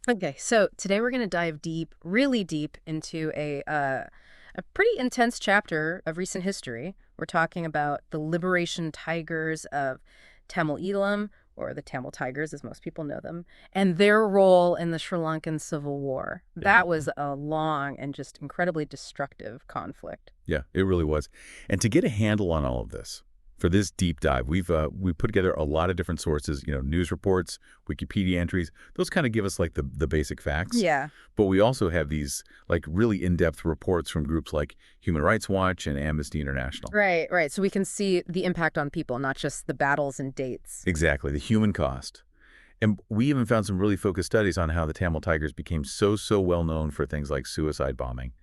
Okay, so today we're going to dive deep, really deep, into a pretty intense chapter of recent history. We're talking about the liberation tigers of Tamil Eelam, or the Tamil Tigers, as most people know them, and their role in the Sri Lankan Civil War. Yeah. That was a long and just incredibly destructive conflict. Yeah, it really was. And to get a handle on all of this, for this deep dive, we put together a lot of different sources, news reports, Wikipedia entries. Those kind of give us like the basic facts. Yeah. But we also have these like really in-depth reports from groups like Human Rights Watch and Amnesty International. Right, right. So we can see the impact on people, not just the battles and dates. Exactly, the human cost. And we even found some really focused studies on how the Tamil Tigers became so well known for things like suicide bombing.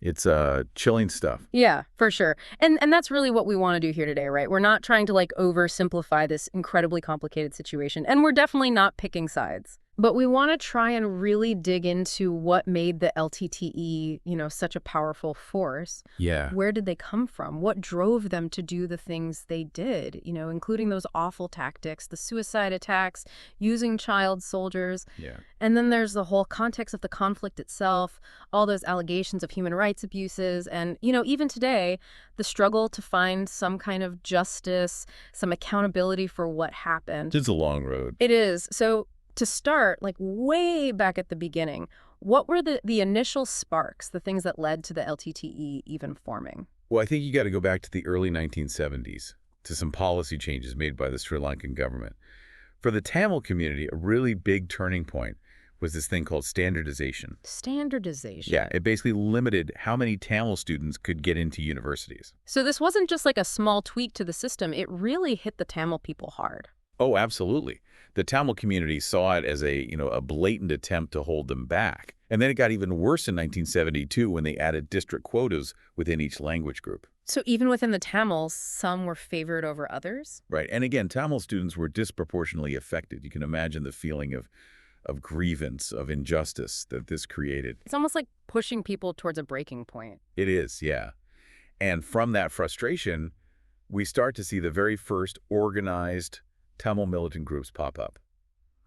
It's chilling stuff. Yeah, for sure. And that's really what we want to do here today, right? We're not trying to like oversimplify this incredibly complicated situation, and we're definitely not picking sides. But we want to try and really dig into what made the LTTE, such a powerful force. Yeah. Where did they come from? What drove them to do the things they did, including those awful tactics, the suicide attacks, using child soldiers. Yeah. And then there's the whole context of the conflict itself, all those allegations of human rights abuses, and, even today, the struggle to find some kind of justice, some accountability for what happened. It's a long road. It is. So to start, like way back at the beginning, what were the initial sparks, the things that led to the LTTE even forming? Well, I think you got to go back to the early 1970s, to some policy changes made by the Sri Lankan government. For the Tamil community, a really big turning point was this thing called standardization. Standardization. Yeah, it basically limited how many Tamil students could get into universities. So this wasn't just like a small tweak to the system. It really hit the Tamil people hard. Oh, absolutely. The Tamil community saw it as a blatant attempt to hold them back. And then it got even worse in 1972 when they added district quotas within each language group. So even within the Tamils, some were favored over others? Right. And again, Tamil students were disproportionately affected. You can imagine the feeling of grievance, of injustice that this created. It's almost like pushing people towards a breaking point. It is, yeah. And from that frustration, we start to see the very first organized Tamil militant groups pop up,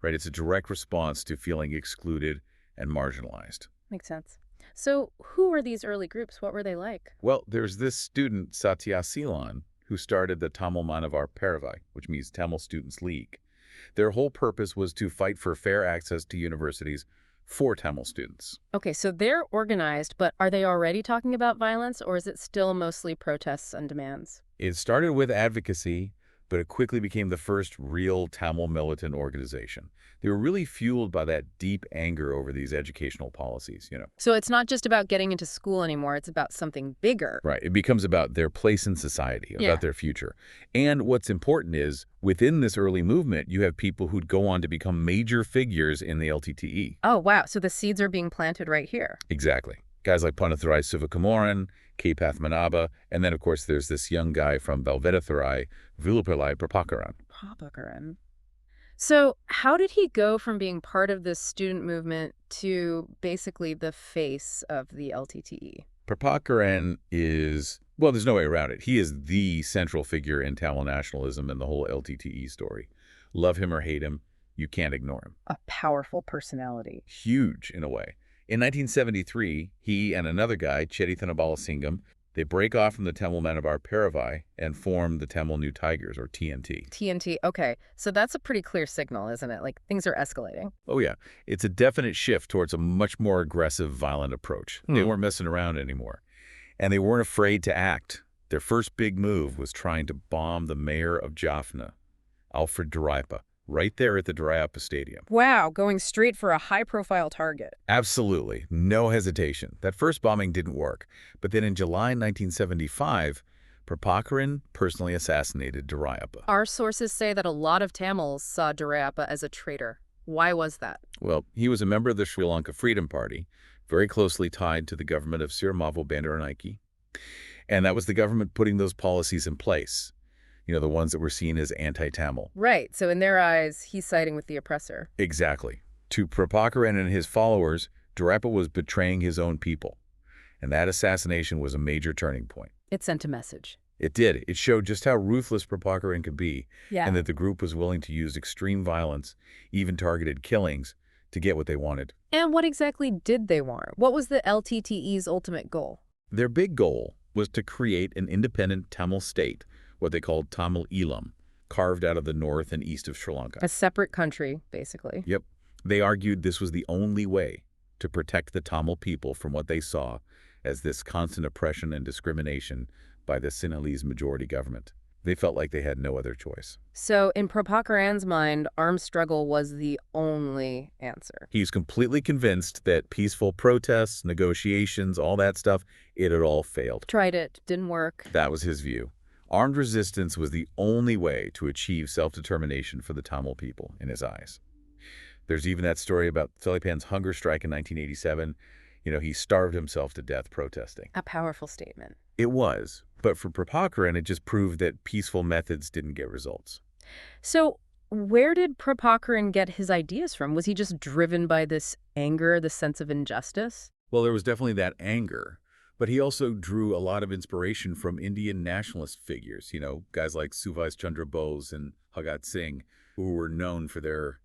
right? It's a direct response to feeling excluded and marginalized. Makes sense. So who were these early groups? What were they like? Well, there's this student, Satya Silan, who started the Tamil Manavar Paravai, which means Tamil Students League. Their whole purpose was to fight for fair access to universities for Tamil students. Okay, so they're organized, but are they already talking about violence, or is it still mostly protests and demands? It started with advocacy, but it quickly became the first real Tamil militant organization. They were really fueled by that deep anger over these educational policies. So it's not just about getting into school anymore, it's about something bigger. Right. It becomes about their place in society, Yeah. about their future. And what's important is, within this early movement, you have people who'd go on to become major figures in the LTTE. Oh, wow. So the seeds are being planted right here. Exactly. Guys like Panatharai Sivakamoran, K. Pathmanabha, and then, of course, there's this young guy from Belvedetharai, Velupillai Prabhakaran. Prabhakaran. So how did he go from being part of this student movement to basically the face of the LTTE? Prabhakaran is, well, there's no way around it. He is the central figure in Tamil nationalism and the whole LTTE story. Love him or hate him, you can't ignore him. A powerful personality. Huge, in a way. In 1973, he and another guy, Cherithan Balasingham, they break off from the Tamil Manavar Paravai and form the Tamil New Tigers, or TNT. TNT. Okay, so that's a pretty clear signal, isn't it? Like things are escalating. Oh, yeah. It's a definite shift towards a much more aggressive, violent approach. They weren't messing around anymore. And they weren't afraid to act. Their first big move was trying to bomb the mayor of Jaffna, Alfred Duraipa, right there at the Duraipa Stadium. Wow, going straight for a high-profile target. Absolutely. No hesitation. That first bombing didn't work. But then in July 1975, Prabhakaran personally assassinated Duraipa. Our sources say that a lot of Tamils saw Duraipa as a traitor. Why was that? Well, he was a member of the Sri Lanka Freedom Party, very closely tied to the government of Sirimavo Bandaranaike. And that was the government putting those policies in place. The ones that were seen as anti-Tamil. Right, so in their eyes, he's siding with the oppressor. Exactly. To Prabhakaran and his followers, Duraipa was betraying his own people. And that assassination was a major turning point. It sent a message. It did. It showed just how ruthless Prabhakaran could be, Yeah. and that the group was willing to use extreme violence, even targeted killings, to get what they wanted. And what exactly did they want? What was the LTTE's ultimate goal? Their big goal was to create an independent Tamil state, what they called Tamil Eelam, carved out of the north and east of Sri Lanka. A separate country, basically. Yep. They argued this was the only way to protect the Tamil people from what they saw as this constant oppression and discrimination by the Sinhalese majority government. They felt like they had no other choice. So in Prabhakaran's mind, armed struggle was the only answer. He's completely convinced that peaceful protests, negotiations, all that stuff, it had all failed. Tried it, didn't work. That was his view. Armed resistance was the only way to achieve self-determination for the Tamil people, in his eyes. There's even that story about Selipan's hunger strike in 1987. He starved himself to death protesting. A powerful statement. It was, but for Prabhakaran, it just proved that peaceful methods didn't get results. So where did Prabhakaran get his ideas from? Was he just driven by this anger, the sense of injustice? Well, there was definitely that anger, but he also drew a lot of inspiration from Indian nationalist figures, guys like Subhas Chandra Bose and Bhagat Singh, who were known for their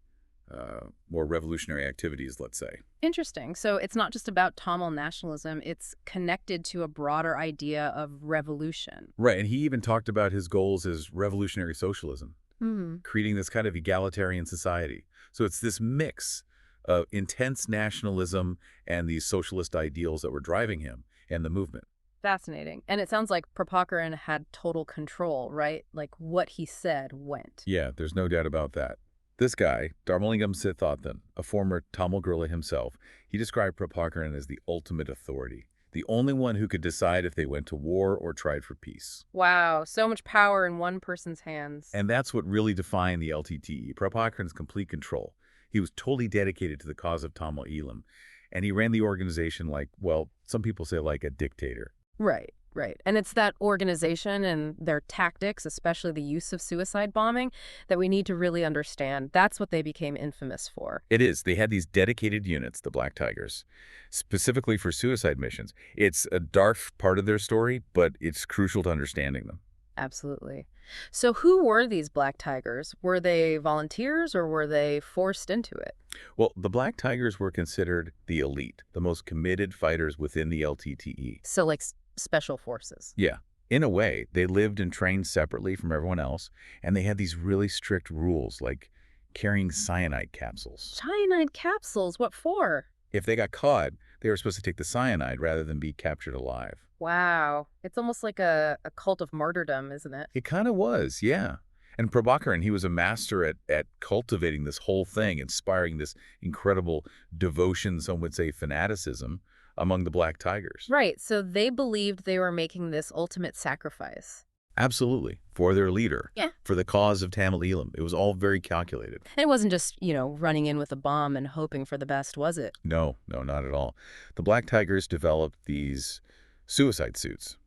more revolutionary activities, let's say. Interesting. So it's not just about Tamil nationalism, it's connected to a broader idea of revolution. Right, and he even talked about his goals as revolutionary socialism, Hmm. creating this kind of egalitarian society. So it's this mix of intense nationalism and these socialist ideals that were driving him and the movement. Fascinating. And it sounds like Prabhakaran had total control, right? Like what he said went. Yeah, there's no doubt about that. This guy, Dharmalingam Sithathan, a former Tamil guerrilla himself, he described Prabhakaran as the ultimate authority, the only one who could decide if they went to war or tried for peace. Wow, so much power in one person's hands. And that's what really defined the LTTE, Prabhakaran's complete control. He was totally dedicated to the cause of Tamil Eelam, and he ran the organization like, well, some people say like a dictator. Right, right. And it's that organization and their tactics, especially the use of suicide bombing, that we need to really understand. That's what they became infamous for. It is. They had these dedicated units, the Black Tigers, specifically for suicide missions. It's a dark part of their story, but it's crucial to understanding them. Absolutely. So who were these Black Tigers? Were they volunteers or were they forced into it? Well, the Black Tigers were considered the elite, the most committed fighters within the LTTE. So like special forces. Yeah. In a way, they lived and trained separately from everyone else, and they had these really strict rules, like carrying cyanide capsules. Cyanide capsules, what for? If they got caught, they were supposed to take the cyanide rather than be captured alive. Wow. It's almost like a cult of martyrdom, isn't it? It kind of was, yeah. And Prabhakaran, he was a master at cultivating this whole thing, inspiring this incredible devotion, some would say fanaticism, among the Black Tigers. Right. So they believed they were making this ultimate sacrifice. Absolutely. For their leader. Yeah. For the cause of Tamil Eelam. It was all very calculated. And it wasn't just, running in with a bomb and hoping for the best, was it? No, not at all. The Black Tigers developed these suicide suits,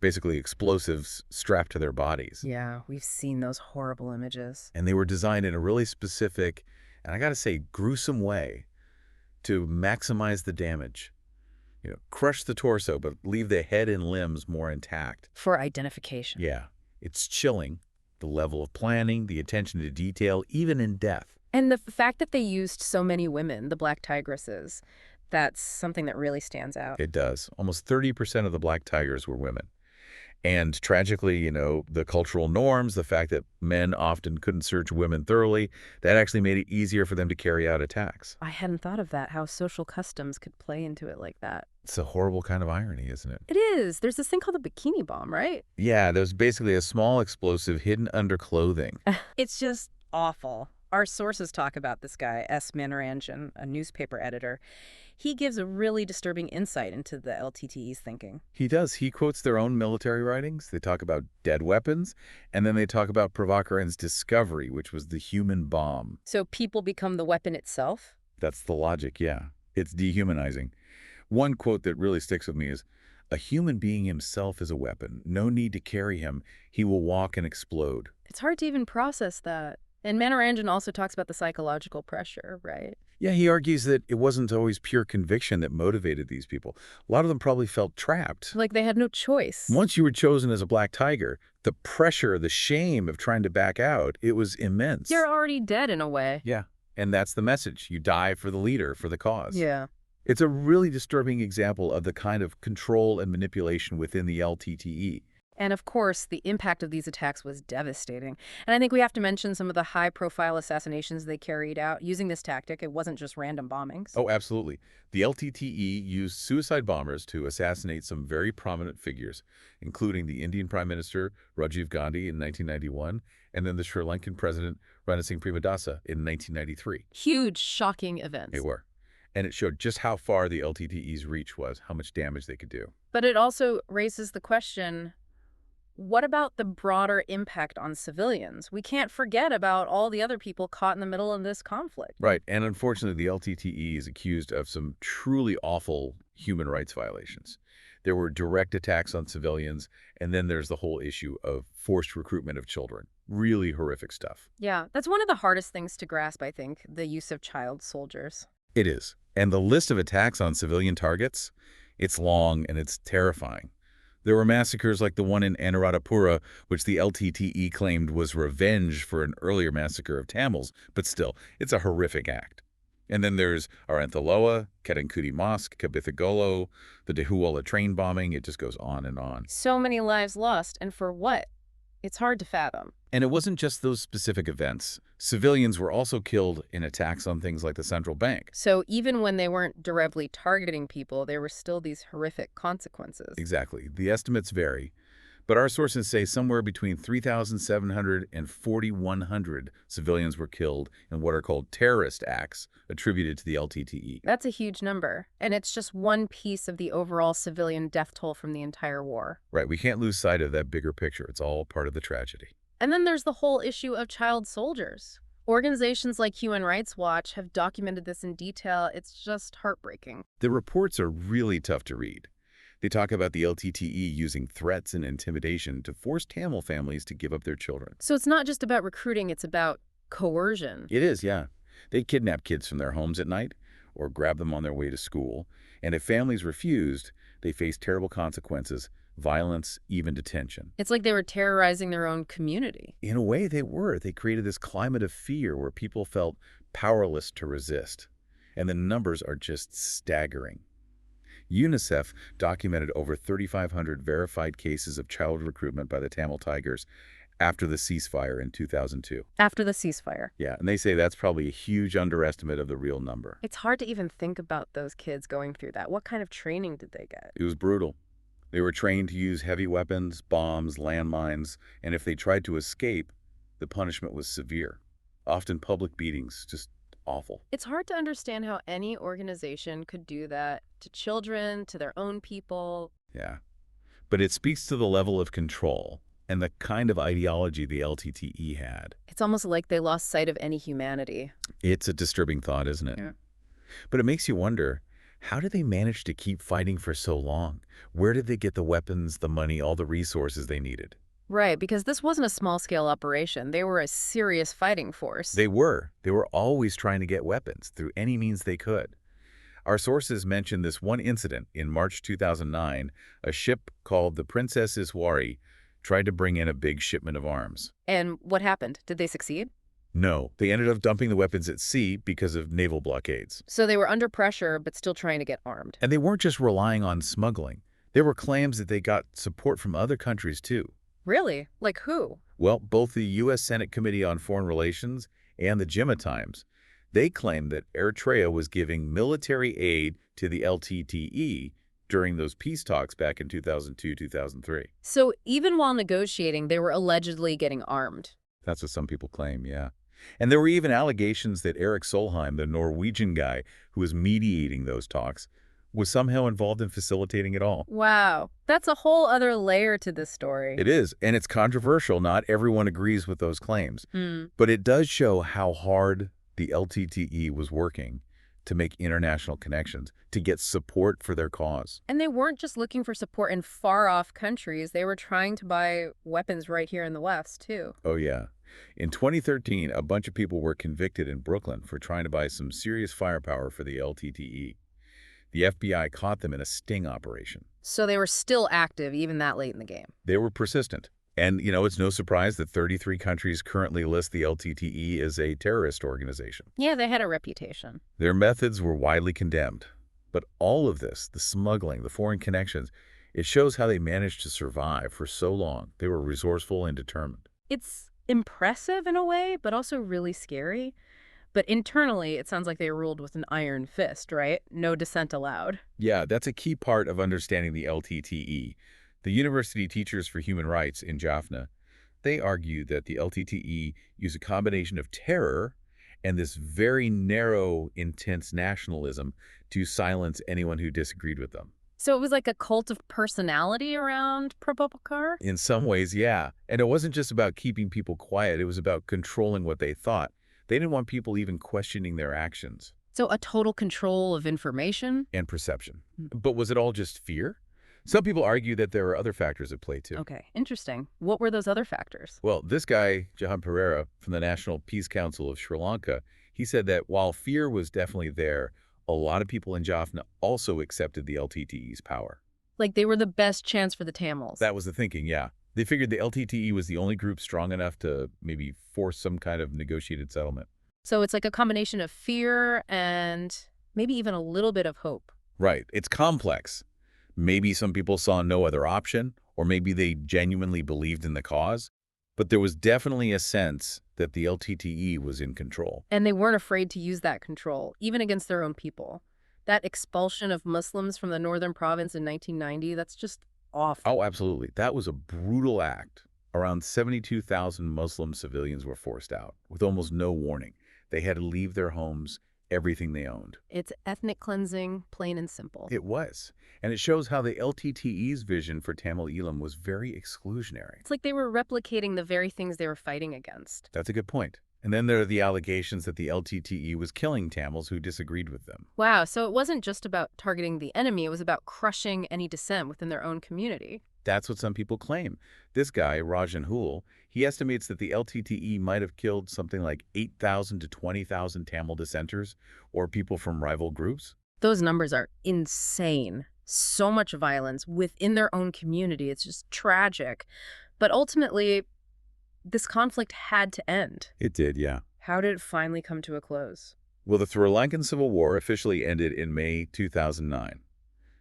basically explosives strapped to their bodies. Yeah, we've seen those horrible images. And they were designed in a really specific, and I got to say, gruesome way to maximize the damage. Crush the torso, but leave the head and limbs more intact. For identification. Yeah. It's chilling, the level of planning, the attention to detail, even in death. And the fact that they used so many women, the Black Tigresses, that's something that really stands out. It does. Almost 30% of the Black Tigers were women. And tragically, the cultural norms, the fact that men often couldn't search women thoroughly, that actually made it easier for them to carry out attacks. I hadn't thought of that, how social customs could play into it like that. It's a horrible kind of irony, isn't it? It is. There's this thing called the bikini bomb, right? Yeah, there's basically a small explosive hidden under clothing. It's just awful. Our sources talk about this guy, S. Manoranjan, a newspaper editor. He gives a really disturbing insight into the LTTE's thinking. He does. He quotes their own military writings. They talk about dead weapons, and then they talk about Prabhakaran's discovery, which was the human bomb. So people become the weapon itself? That's the logic, yeah. It's dehumanizing. One quote that really sticks with me is, "A human being himself is a weapon. No need to carry him. He will walk and explode." It's hard to even process that. And Manoranjan also talks about the psychological pressure, right? Yeah, he argues that it wasn't always pure conviction that motivated these people. A lot of them probably felt trapped. Like they had no choice. Once you were chosen as a Black Tiger, the pressure, the shame of trying to back out, it was immense. You're already dead in a way. Yeah. And that's the message. You die for the leader, for the cause. Yeah. It's a really disturbing example of the kind of control and manipulation within the LTTE. And of course, the impact of these attacks was devastating. And I think we have to mention some of the high-profile assassinations they carried out using this tactic. It wasn't just random bombings. Oh, absolutely. The LTTE used suicide bombers to assassinate some very prominent figures, including the Indian Prime Minister Rajiv Gandhi in 1991, and then the Sri Lankan President Ranil Singh Premadasa in 1993. Huge, shocking events. They were. And it showed just how far the LTTE's reach was, how much damage they could do. But it also raises the question, what about the broader impact on civilians? We can't forget about all the other people caught in the middle of this conflict. Right, and unfortunately, the LTTE is accused of some truly awful human rights violations. There were direct attacks on civilians, and then there's the whole issue of forced recruitment of children. Really horrific stuff. Yeah, that's one of the hardest things to grasp, I think, the use of child soldiers. It is. And the list of attacks on civilian targets, it's long and it's terrifying. There were massacres like the one in Anuradhapura, which the LTTE claimed was revenge for an earlier massacre of Tamils, but still, it's a horrific act. And then there's Aranthaloa, Kadankudi Mosque, Kabithagolo, the Dehuwala train bombing. It just goes on and on. So many lives lost, and for what? It's hard to fathom. And it wasn't just those specific events. Civilians were also killed in attacks on things like the central bank. So even when they weren't directly targeting people, there were still these horrific consequences. Exactly. The estimates vary, but our sources say somewhere between 3,700 and 4,100 civilians were killed in what are called terrorist acts attributed to the LTTE. That's a huge number, and it's just one piece of the overall civilian death toll from the entire war. Right, we can't lose sight of that bigger picture. It's all part of the tragedy. And then there's the whole issue of child soldiers. Organizations like Human Rights Watch have documented this in detail. It's just heartbreaking. The reports are really tough to read. They talk about the LTTE using threats and intimidation to force Tamil families to give up their children. So it's not just about recruiting, it's about coercion. It is, yeah. They'd kidnap kids from their homes at night or grab them on their way to school. And if families refused, they faced terrible consequences, violence, even detention. It's like they were terrorizing their own community. In a way, they were. They created this climate of fear where people felt powerless to resist. And the numbers are just staggering. UNICEF documented over 3,500 verified cases of child recruitment by the Tamil Tigers after the ceasefire in 2002. After the ceasefire. Yeah, and they say that's probably a huge underestimate of the real number. It's hard to even think about those kids going through that. What kind of training did they get? It was brutal. They were trained to use heavy weapons, bombs, landmines, and if they tried to escape, the punishment was severe. Often public beatings, just awful. It's hard to understand how any organization could do that to children, to their own people. Yeah. But it speaks to the level of control and the kind of ideology the LTTE had. It's almost like they lost sight of any humanity. It's a disturbing thought, isn't it? Yeah. But it makes you wonder, how did they manage to keep fighting for so long? Where did they get the weapons, the money, all the resources they needed? Right, because this wasn't a small-scale operation. They were a serious fighting force. They were. They were always trying to get weapons through any means they could. Our sources mention this one incident in March 2009. A ship called the Princess Iswari tried to bring in a big shipment of arms. And what happened? Did they succeed? No, they ended up dumping the weapons at sea because of naval blockades. So they were under pressure, but still trying to get armed. And they weren't just relying on smuggling. There were claims that they got support from other countries, too. Really? Like who? Well, both the U.S. Senate Committee on Foreign Relations and the Jimma Times, they claimed that Eritrea was giving military aid to the LTTE during those peace talks back in 2002-2003. So even while negotiating, they were allegedly getting armed. That's what some people claim, yeah. And there were even allegations that Erik Solheim, the Norwegian guy who was mediating those talks, was somehow involved in facilitating it all. Wow. That's a whole other layer to this story. It is, and it's controversial. Not everyone agrees with those claims. Hmm. But it does show how hard the LTTE was working to make international connections, to get support for their cause. And they weren't just looking for support in far-off countries. They were trying to buy weapons right here in the West, too. Oh, yeah. In 2013, a bunch of people were convicted in Brooklyn for trying to buy some serious firepower for the LTTE. The FBI caught them in a sting operation. So they were still active even that late in the game. They were persistent. And, it's no surprise that 33 countries currently list the LTTE as a terrorist organization. Yeah, they had a reputation. Their methods were widely condemned. But all of this, the smuggling, the foreign connections, it shows how they managed to survive for so long. They were resourceful and determined. It's impressive in a way, but also really scary. But internally, it sounds like they ruled with an iron fist, right? No dissent allowed. Yeah, that's a key part of understanding the LTTE. The University Teachers for Human Rights in Jaffna, they argue that the LTTE used a combination of terror and this very narrow, intense nationalism to silence anyone who disagreed with them. So it was like a cult of personality around Prabhakar? In some ways, yeah. And it wasn't just about keeping people quiet. It was about controlling what they thought. They didn't want people even questioning their actions So a total control of information? and perception. But was it all just fear? Some people argue that there are other factors at play, too. Okay, interesting. What were those other factors? Well, this guy, Jahan Pereira, from the National Peace Council of Sri Lanka, he said that while fear was definitely there, a lot of people in Jaffna also accepted the LTTE's power. Like they were the best chance for the Tamils. That was the thinking, yeah. They figured the LTTE was the only group strong enough to maybe force some kind of negotiated settlement. So it's like a combination of fear and maybe even a little bit of hope. Right. It's complex. Maybe some people saw no other option, or maybe they genuinely believed in the cause. But there was definitely a sense that the LTTE was in control. And they weren't afraid to use that control, even against their own people. That expulsion of Muslims from the northern province in 1990, that's just awful. Oh, absolutely. That was a brutal act. Around 72,000 Muslim civilians were forced out, with almost no warning. They had to leave their homes, everything they owned. It's ethnic cleansing, plain and simple. It was. And it shows how the LTTE's vision for Tamil Eelam was very exclusionary. It's like they were replicating the very things they were fighting against. That's a good point. And then there are the allegations that the LTTE was killing Tamils who disagreed with them. Wow, so it wasn't just about targeting the enemy, it was about crushing any dissent within their own community. That's what some people claim. This guy, Rajan Hool, he estimates that the LTTE might have killed something like 8,000 to 20,000 Tamil dissenters or people from rival groups. Those numbers are insane. So much violence within their own community. It's just tragic. But ultimately, this conflict had to end. It did, yeah. How did it finally come to a close? Well, the Sri Lankan Civil War officially ended in May 2009.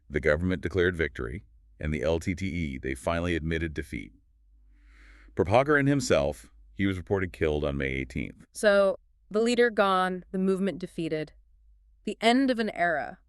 The government declared victory, and the LTTE, they finally admitted defeat. Prabhakaran himself, he was reported killed on May 18th. So, the leader gone, the movement defeated. The end of an era,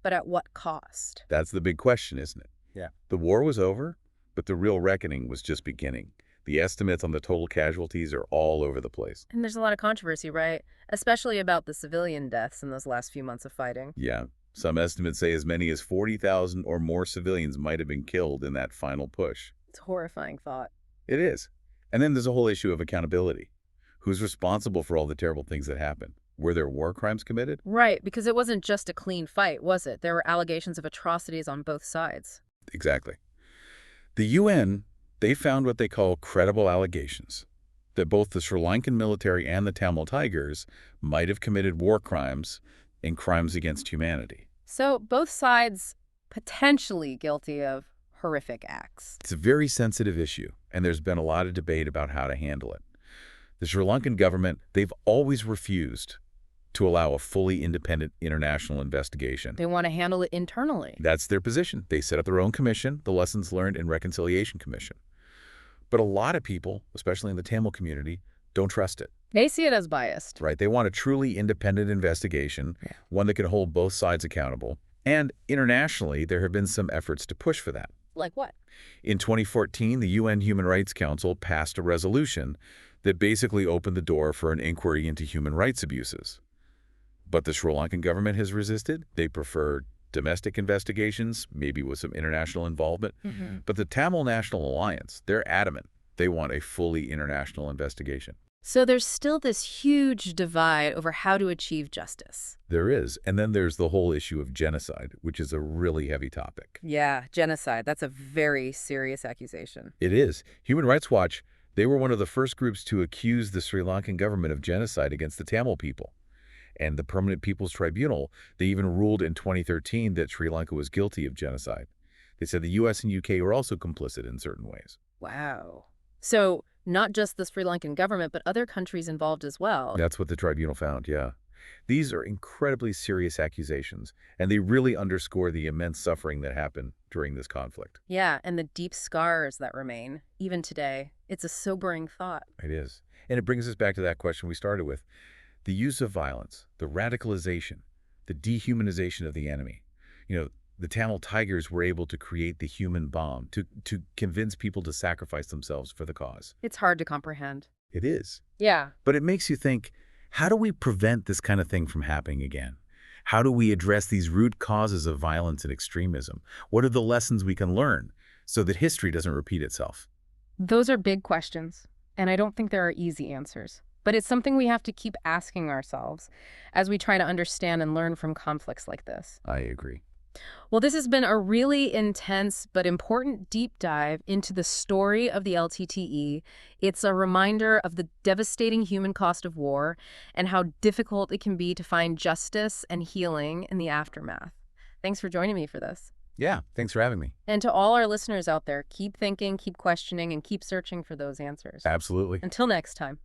but at what cost? That's the big question, isn't it? Yeah. The war was over, but the real reckoning was just beginning. The estimates on the total casualties are all over the place. And there's a lot of controversy, right? Especially about the civilian deaths in those last few months of fighting. Yeah. Some estimates say as many as 40,000 or more civilians might have been killed in that final push. It's a horrifying thought. It is. And then there's a whole issue of accountability. Who's responsible for all the terrible things that happened? Were there war crimes committed? Right, because it wasn't just a clean fight, was it? There were allegations of atrocities on both sides. Exactly. The UN, they found what they call credible allegations, that both the Sri Lankan military and the Tamil Tigers might have committed war crimes and crimes against humanity. So both sides potentially guilty of horrific acts. It's a very sensitive issue, and there's been a lot of debate about how to handle it. The Sri Lankan government, they've always refused to allow a fully independent international investigation. They want to handle it internally. That's their position. They set up their own commission, the Lessons Learned and Reconciliation Commission. But a lot of people, especially in the Tamil community, don't trust it. They see it as biased. Right? They want a truly independent investigation, one that can hold both sides accountable. And internationally, there have been some efforts to push for that. Like what? In 2014, the UN Human Rights Council passed a resolution that basically opened the door for an inquiry into human rights abuses. But the Sri Lankan government has resisted. They prefer domestic investigations, maybe with some international involvement. But the Tamil National Alliance, they're adamant. They want a fully international investigation. So there's still this huge divide over how to achieve justice. There is. And then there's the whole issue of genocide, which is a really heavy topic. Yeah, genocide. That's a very serious accusation. It is. Human Rights Watch, they were one of the first groups to accuse the Sri Lankan government of genocide against the Tamil people. And the Permanent People's Tribunal, they even ruled in 2013 that Sri Lanka was guilty of genocide. They said the U.S. and U.K. were also complicit in certain ways. Wow. So not just the Sri Lankan government, but other countries involved as well. That's what the tribunal found, yeah. These are incredibly serious accusations, and they really underscore the immense suffering that happened during this conflict. Yeah, and the deep scars that remain, even today. It's a sobering thought. It is. And it brings us back to that question we started with. The use of violence, the radicalization, the dehumanization of the enemy. The Tamil Tigers were able to create the human bomb, to convince people to sacrifice themselves for the cause. It's hard to comprehend. It is. Yeah. But it makes you think, how do we prevent this kind of thing from happening again? How do we address these root causes of violence and extremism? What are the lessons we can learn so that history doesn't repeat itself? Those are big questions, and I don't think there are easy answers. But it's something we have to keep asking ourselves as we try to understand and learn from conflicts like this. I agree. Well, this has been a really intense but important deep dive into the story of the LTTE. It's a reminder of the devastating human cost of war and how difficult it can be to find justice and healing in the aftermath. Thanks for joining me for this. Yeah, thanks for having me. And to all our listeners out there, keep thinking, keep questioning, and keep searching for those answers. Absolutely. Until next time.